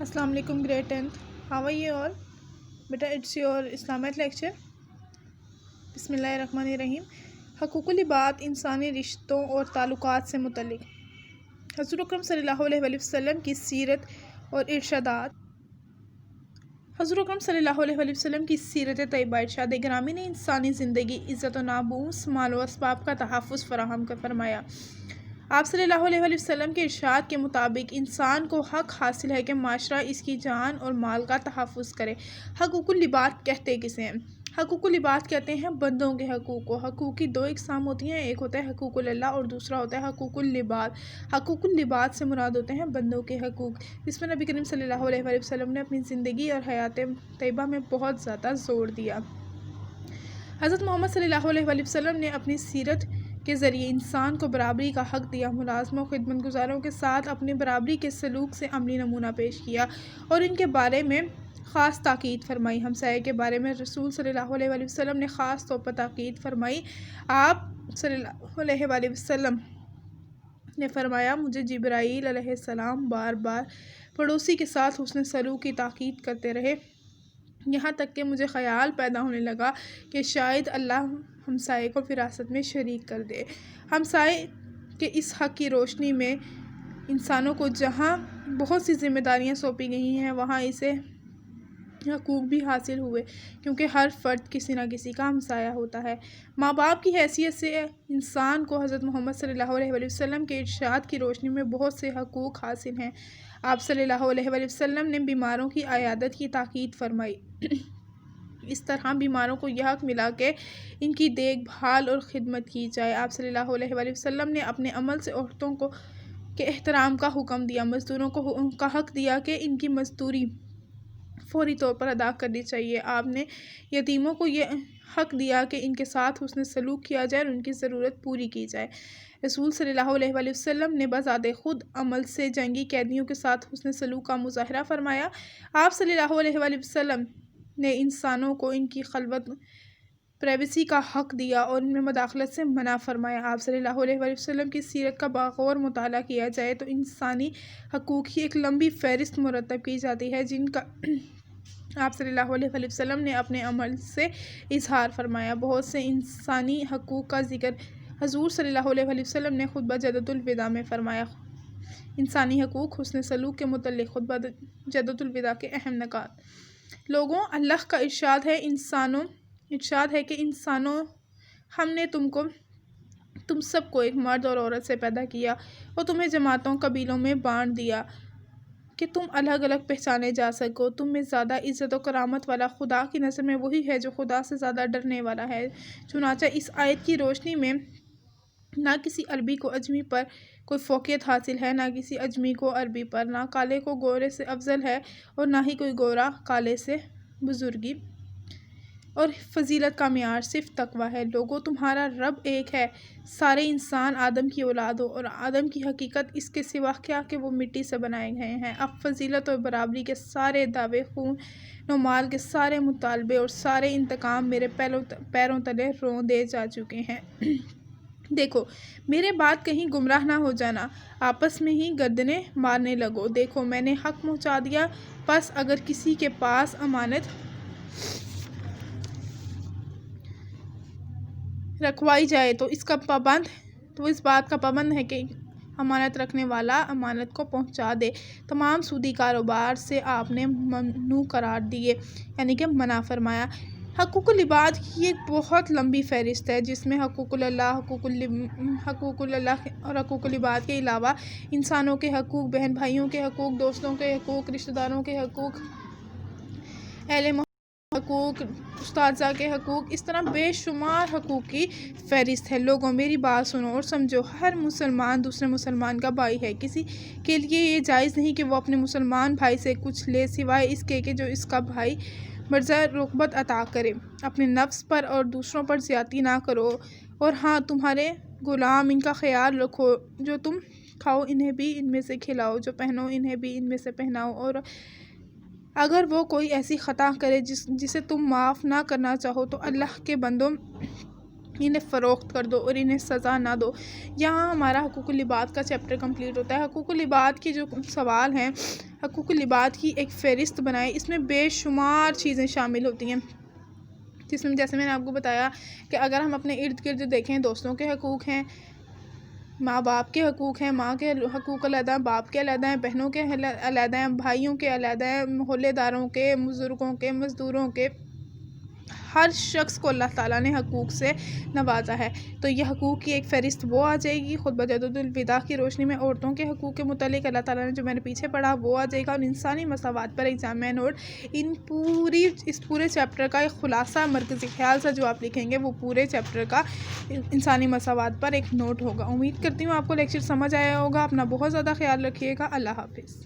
السلام علیکم grade 10th. How are you all? بیٹا اٹس یور اسلامت لیکچر. بسم اللہ الرحمن الرحیم. حقوق العباد انسانی رشتوں اور تعلقات سے متعلق حضور اکرم صلی اللہ علیہ وآلہ وسلم کی سیرت اور ارشادات. حضور اکرم صلی اللہ علیہ وآلہ وسلم کی سیرت طیبہ ارشاد گرامی نے انسانی زندگی، عزت و ناموس، مال و اسباب کا تحفظ فراہم فرمایا. آپ صلی اللہ علیہ وآلہ وسلم کے ارشاد کے مطابق انسان کو حق حاصل ہے کہ معاشرہ اس کی جان اور مال کا تحفظ کرے. حقوق العباد کہتے کسے ہیں؟ حقوق العباد کہتے ہیں بندوں کے حقوق کو. حقوق کی دو اقسام ہوتی ہیں، ایک ہوتا ہے حقوق اللہ اور دوسرا ہوتا ہے حقوق العباد. حقوق العباد سے مراد ہوتے ہیں بندوں کے حقوق. اس میں نبی کریم صلی اللہ علیہ وآلہ وسلم نے اپنی زندگی اور حیات طیبہ میں بہت زیادہ زور دیا. حضرت محمد صلی اللہ علیہ وآلہ وسلم نے اپنی سیرت کے ذریعے انسان کو برابری کا حق دیا، ملازموں خدمت گزاروں کے ساتھ اپنے برابری کے سلوک سے عملی نمونہ پیش کیا اور ان کے بارے میں خاص تاکید فرمائی. ہمسائے کے بارے میں رسول صلی اللہ علیہ وآلہ وسلم نے خاص طور پر تاکید فرمائی. آپ صلی اللہ علیہ وآلہ وسلم نے فرمایا، مجھے جبرائیل علیہ السلام بار بار پڑوسی کے ساتھ حسن سلوک کی تاکید کرتے رہے، یہاں تک کہ مجھے خیال پیدا ہونے لگا کہ شاید اللہ ہمسائے کو وراثت میں شریک کر دے. ہمسائے کے اس حق کی روشنی میں انسانوں کو جہاں بہت سی ذمہ داریاں سونپی گئی ہیں، وہاں اسے حقوق بھی حاصل ہوئے، کیونکہ ہر فرد کسی نہ کسی کا ہمسایہ ہوتا ہے. ماں باپ کی حیثیت سے انسان کو حضرت محمد صلی اللہ علیہ وآلہ وسلم کے ارشاد کی روشنی میں بہت سے حقوق حاصل ہیں. آپ صلی اللہ علیہ وآلہ وسلم نے بیماروں کی عیادت کی تاکید فرمائی. اس طرح بیماروں کو یہ حق ملا کہ ان کی دیکھ بھال اور خدمت کی جائے. آپ صلی اللہ علیہ وآلہ وسلم نے اپنے عمل سے عورتوں کو کے احترام کا حکم دیا، مزدوروں کا حق دیا کہ ان کی مزدوری فوری طور پر ادا کرنی چاہیے. آپ نے یتیموں کو یہ حق دیا کہ ان کے ساتھ حسن سلوک کیا جائے اور ان کی ضرورت پوری کی جائے. رسول صلی اللہ علیہ وآلہ وسلم نے بذات خود عمل سے جنگی قیدیوں کے ساتھ حسن سلوک کا مظاہرہ فرمایا. آپ صلی اللہ علیہ وآلہ وسلم نے انسانوں کو ان کی خلوت پرائیویسی کا حق دیا اور ان میں مداخلت سے منع فرمایا. آپ صلی اللہ علیہ وآلہ وسلم کی سیرت کا باغور مطالعہ کیا جائے تو انسانی حقوق کی ایک لمبی فہرست مرتب کی جاتی ہے، جن کا آپ صلی اللہ علیہ وآلہ وسلم نے اپنے عمل سے اظہار فرمایا. بہت سے انسانی حقوق کا ذکر حضور صلی اللہ علیہ وآلہ وسلم نے خطبہ جدۃ الوداع میں فرمایا. انسانی حقوق حسن سلوک کے متعلق خطبہ جدۃ الوداع کے اہم نکات. لوگوں، اللہ کا ارشاد ہے کہ انسانوں، ہم نے تم سب کو ایک مرد اور عورت سے پیدا کیا اور تمہیں جماعتوں قبیلوں میں بانٹ دیا کہ تم الگ الگ پہچانے جا سکو. تم میں زیادہ عزت و کرامت والا خدا کی نظر میں وہی ہے جو خدا سے زیادہ ڈرنے والا ہے. چنانچہ اس آیت کی روشنی میں نہ کسی عربی کو اجمی پر کوئی فوقیت حاصل ہے، نہ کسی اجمی کو عربی پر، نہ کالے کو گورے سے افضل ہے اور نہ ہی کوئی گورا کالے سے. بزرگی اور فضیلت کا معیار صرف تقویٰ ہے. لوگوں، تمہارا رب ایک ہے. سارے انسان آدم کی اولاد ہو اور آدم کی حقیقت اس کے سوا کیا کہ وہ مٹی سے بنائے گئے ہیں. اب فضیلت اور برابری کے سارے دعوے، خون و مال کے سارے مطالبے اور سارے انتقام میرے پیروں تلے رون دے جا چکے ہیں. دیکھو، میرے بعد کہیں گمراہ نہ ہو جانا، آپس میں ہی گردنیں مارنے لگو. دیکھو، میں نے حق پہنچا دیا، پس اگر کسی کے پاس امانت رکھوائی جائے تو اس بات کا پابند ہے کہ امانت رکھنے والا امانت کو پہنچا دے. تمام سودی کاروبار سے آپ نے ممنوع قرار دیے، یعنی کہ منع فرمایا. حقوق العباد کی ایک بہت لمبی فہرست ہے، جس میں حقوق اللہ اور حقوق العباد کے علاوہ انسانوں کے حقوق، بہن بھائیوں کے حقوق، دوستوں کے حقوق، رشتہ داروں کے حقوق، اہل محلہ حقوق، اساتذہ کے حقوق، اس طرح بے شمار حقوق کی فہرست ہے. لوگوں، میری بات سنو اور سمجھو. ہر مسلمان دوسرے مسلمان کا بھائی ہے. کسی کے لیے یہ جائز نہیں کہ وہ اپنے مسلمان بھائی سے کچھ لے سوائے اس کے کہ جو اس کا بھائی مرزا رغبت عطا کرے. اپنے نفس پر اور دوسروں پر زیادتی نہ کرو، اور ہاں، تمہارے غلام، ان کا خیال رکھو. جو تم کھاؤ انہیں بھی ان میں سے کھلاؤ، جو پہنو انہیں بھی ان میں سے پہناؤ، اور اگر وہ کوئی ایسی خطا کرے جسے تم معاف نہ کرنا چاہو تو اللہ کے بندوں، انہیں فروخت کر دو اور انہیں سزا نہ دو. یہاں ہمارا حقوق العباد کا چیپٹر کمپلیٹ ہوتا ہے. حقوق العباد کے جو سوال ہیں، حقوق العباد کی ایک فہرست بنائے۔ اس میں بے شمار چیزیں شامل ہوتی ہیں، جس میں جیسے میں نے آپ کو بتایا کہ اگر ہم اپنے ارد گرد دیکھیں، دوستوں کے حقوق ہیں، ماں باپ کے حقوق ہیں، ماں کے حقوق علیحدہ ہیں، باپ کے علیحدہ ہیں، بہنوں کے علیحدہ ہیں، بھائیوں کے علیحدہ ہیں، محلے داروں کے، بزرگوں کے، مزدوروں کے، ہر شخص کو اللہ تعالیٰ نے حقوق سے نوازا ہے۔ تو یہ حقوق کی ایک فہرست وہ آ جائے گی۔ خطبہ جدید الوداع کی روشنی میں عورتوں کے حقوق کے متعلق اللہ تعالیٰ نے جو میں نے پیچھے پڑھا وہ آ جائے گا، اور انسانی مساوات پر ایگزام میں نوٹ اس پورے چیپٹر کا ایک خلاصہ مرکزی خیال سے جو آپ لکھیں گے وہ پورے چیپٹر کا انسانی مساوات پر ایک نوٹ ہوگا۔ امید کرتی ہوں آپ کو لیکچر سمجھ آیا ہوگا۔ اپنا بہت زیادہ خیال رکھیے گا۔ اللہ حافظ۔